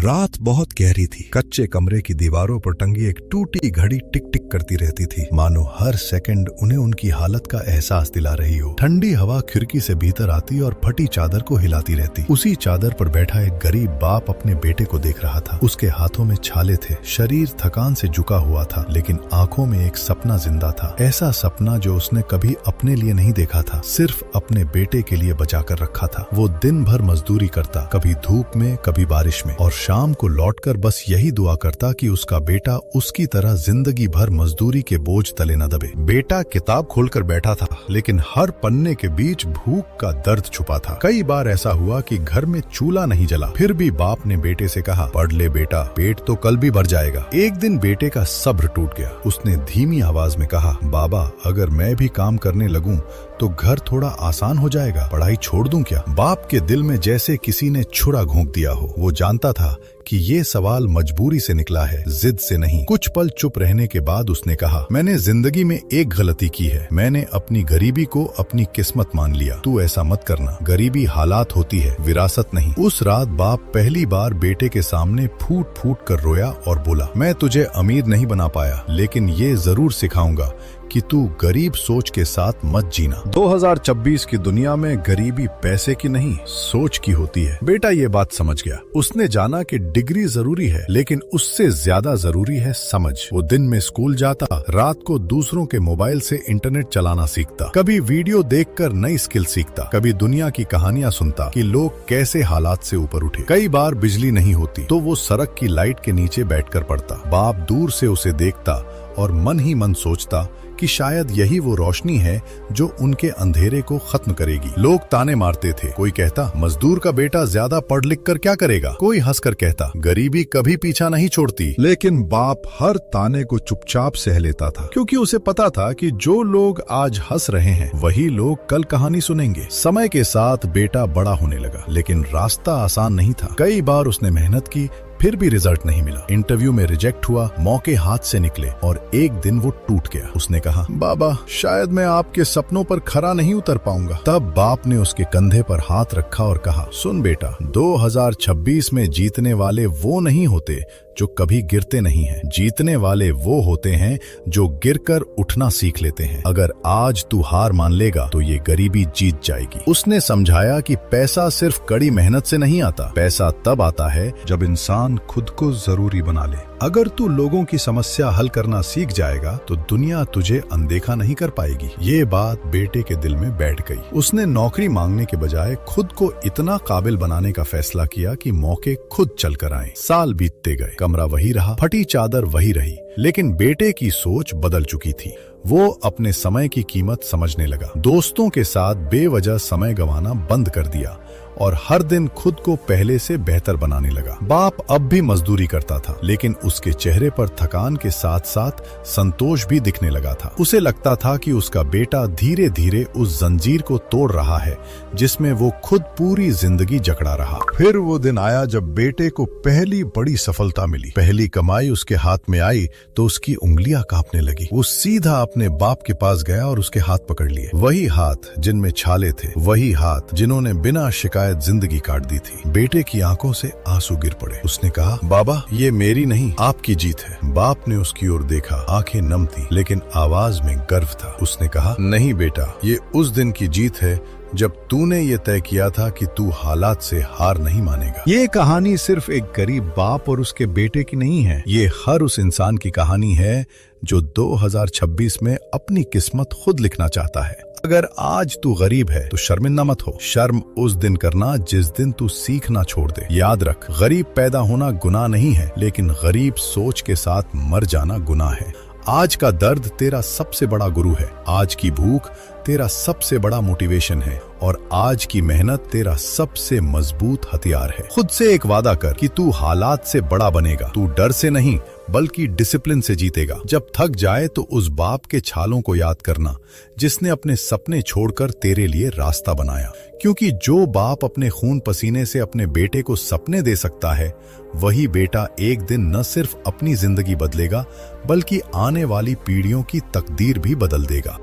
रात बहुत गहरी थी। कच्चे कमरे की दीवारों पर टंगी एक टूटी घड़ी टिक टिक करती रहती थी, मानो हर सेकंड उन्हें उनकी हालत का एहसास दिला रही हो। ठंडी हवा खिड़की से भीतर आती और फटी चादर को हिलाती रहती। उसी चादर पर बैठा एक गरीब बाप अपने बेटे को देख रहा था। उसके हाथों में छाले थे, शरीर थकान से झुका हुआ था, लेकिन आंखों में एक सपना जिंदा था। ऐसा सपना जो उसने कभी अपने लिए नहीं देखा था, सिर्फ अपने बेटे के लिए बचा कर रखा था। वो दिन भर मजदूरी करता, कभी धूप में कभी बारिश में, और शाम को लौटकर बस यही दुआ करता कि उसका बेटा उसकी तरह जिंदगी भर मजदूरी के बोझ तले न दबे। बेटा किताब खोलकर बैठा था, लेकिन हर पन्ने के बीच भूख का दर्द छुपा था। कई बार ऐसा हुआ कि घर में चूल्हा नहीं जला, फिर भी बाप ने बेटे से कहा, पढ़ ले बेटा, पेट तो कल भी भर जाएगा। एक दिन बेटे का सब्र टूट गया। उसने धीमी आवाज में कहा, बाबा, अगर मैं भी काम करने लगूं तो घर थोड़ा आसान हो जाएगा, पढ़ाई छोड़ दूं क्या? बाप के दिल में जैसे किसी ने छुरा घोंक दिया हो। वो जानता था कि ये सवाल मजबूरी से निकला है, जिद से नहीं। कुछ पल चुप रहने के बाद उसने कहा, मैंने जिंदगी में एक गलती की है। मैंने अपनी गरीबी को अपनी किस्मत मान लिया। तू ऐसा मत करना, गरीबी हालात होती है, विरासत नहीं। उस रात बाप पहली बार बेटे के सामने फूट फूट कर रोया और बोला, मैं तुझे अमीर नहीं बना पाया, लेकिन ये जरूर सिखाऊंगा कि तू गरीब सोच के साथ मत जीना। 2026 की दुनिया में गरीबी पैसे की नहीं, सोच की होती है। बेटा ये बात समझ गया। उसने जाना कि डिग्री जरूरी है, लेकिन उससे ज्यादा जरूरी है समझ। वो दिन में स्कूल जाता, रात को दूसरों के मोबाइल से इंटरनेट चलाना सीखता, कभी वीडियो देखकर नई स्किल सीखता, कभी दुनिया की कहानियां सुनता कि लोग कैसे हालात से ऊपर उठे। कई बार बिजली नहीं होती तो वो सड़क की लाइट के नीचे बैठकर पढ़ता। बाप दूर से उसे देखता और मन ही मन सोचता कि शायद यही वो रोशनी है जो उनके अंधेरे को खत्म करेगी। लोग ताने मारते थे। कोई कहता, मजदूर का बेटा ज्यादा पढ़ लिख कर क्या करेगा? कोई हंसकर कहता, गरीबी कभी पीछा नहीं छोड़ती। लेकिन बाप हर ताने को चुपचाप सह लेता था, क्योंकि उसे पता था कि जो लोग आज हंस रहे हैं वही लोग कल कहानी सुनेंगे। समय के साथ बेटा बड़ा होने लगा, लेकिन रास्ता आसान नहीं था। कई बार उसने मेहनत की, फिर भी रिजल्ट नहीं मिला। इंटरव्यू में रिजेक्ट हुआ, मौके हाथ से निकले, और एक दिन वो टूट गया। उसने कहा, बाबा, शायद मैं आपके सपनों पर खरा नहीं उतर पाऊंगा। तब बाप ने उसके कंधे पर हाथ रखा और कहा, सुन बेटा, 2026 में जीतने वाले वो नहीं होते जो कभी गिरते नहीं हैं। जीतने वाले वो होते हैं जो गिरकर उठना सीख लेते हैं। अगर आज तू हार मान लेगा तो ये गरीबी जीत जाएगी। उसने समझाया कि पैसा सिर्फ कड़ी मेहनत से नहीं आता। पैसा तब आता है जब इंसान खुद को जरूरी बना ले। अगर तू लोगों की समस्या हल करना सीख जाएगा तो दुनिया तुझे अनदेखा नहीं कर पाएगी। ये बात बेटे के दिल में बैठ गई। उसने नौकरी मांगने के बजाय खुद को इतना काबिल बनाने का फैसला किया कि मौके खुद चल कर आए। साल बीतते गए, कमरा वही रहा, फटी चादर वही रही, लेकिन बेटे की सोच बदल चुकी थी। वो अपने समय की कीमत समझने लगा। दोस्तों के साथ बेवजह समय गंवाना बंद कर दिया और हर दिन खुद को पहले से बेहतर बनाने लगा। बाप अब भी मजदूरी करता था, लेकिन उसके चेहरे पर थकान के साथ साथ संतोष भी दिखने लगा था। उसे लगता था कि उसका बेटा धीरे धीरे उस जंजीर को तोड़ रहा है जिसमें वो खुद पूरी जिंदगी जकड़ा रहा। फिर वो दिन आया जब बेटे को पहली बड़ी सफलता मिली। पहली कमाई उसके हाथ में आई तो उसकी उंगलियां कांपने लगी। वो सीधा अपने बाप के पास गया और उसके हाथ पकड़ लिए। वही हाथ जिनमें छाले थे, वही हाथ जिन्होंने बिना शिकायत जिंदगी काट दी थी। बेटे की आंखों से आंसू गिर पड़े। उसने कहा, बाबा, ये मेरी नहीं, आपकी जीत है। बाप ने उसकी ओर देखा, आंखें नम थी, लेकिन आवाज में गर्व था। उसने कहा, नहीं बेटा, ये उस दिन की जीत है जब तूने ये तय किया था कि तू हालात से हार नहीं मानेगा। ये कहानी सिर्फ एक गरीब बाप और उसके बेटे की नहीं है। ये हर उस इंसान की कहानी है जो 2026 में अपनी किस्मत खुद लिखना चाहता है। अगर आज तू गरीब है तो शर्मिंदा मत हो। शर्म उस दिन करना जिस दिन तू सीखना छोड़ दे। याद रख, गरीब पैदा होना गुनाह नहीं है, लेकिन गरीब सोच के साथ मर जाना गुनाह है। आज का दर्द तेरा सबसे बड़ा गुरु है, आज की भूख तेरा सबसे बड़ा मोटिवेशन है, और आज की मेहनत तेरा सबसे मजबूत हथियार है। खुद से एक वादा कर कि तू हालात से बड़ा बनेगा। तू डर से नहीं, बल्कि डिसिप्लिन से जीतेगा। जब थक जाए तो उस बाप के छालों को याद करना जिसने अपने सपने छोड़कर तेरे लिए रास्ता बनाया। क्योंकि जो बाप अपने खून पसीने से अपने बेटे को सपने दे सकता है, वही बेटा एक दिन न सिर्फ अपनी जिंदगी बदलेगा, बल्कि आने वाली पीढ़ियों की तकदीर भी बदल देगा।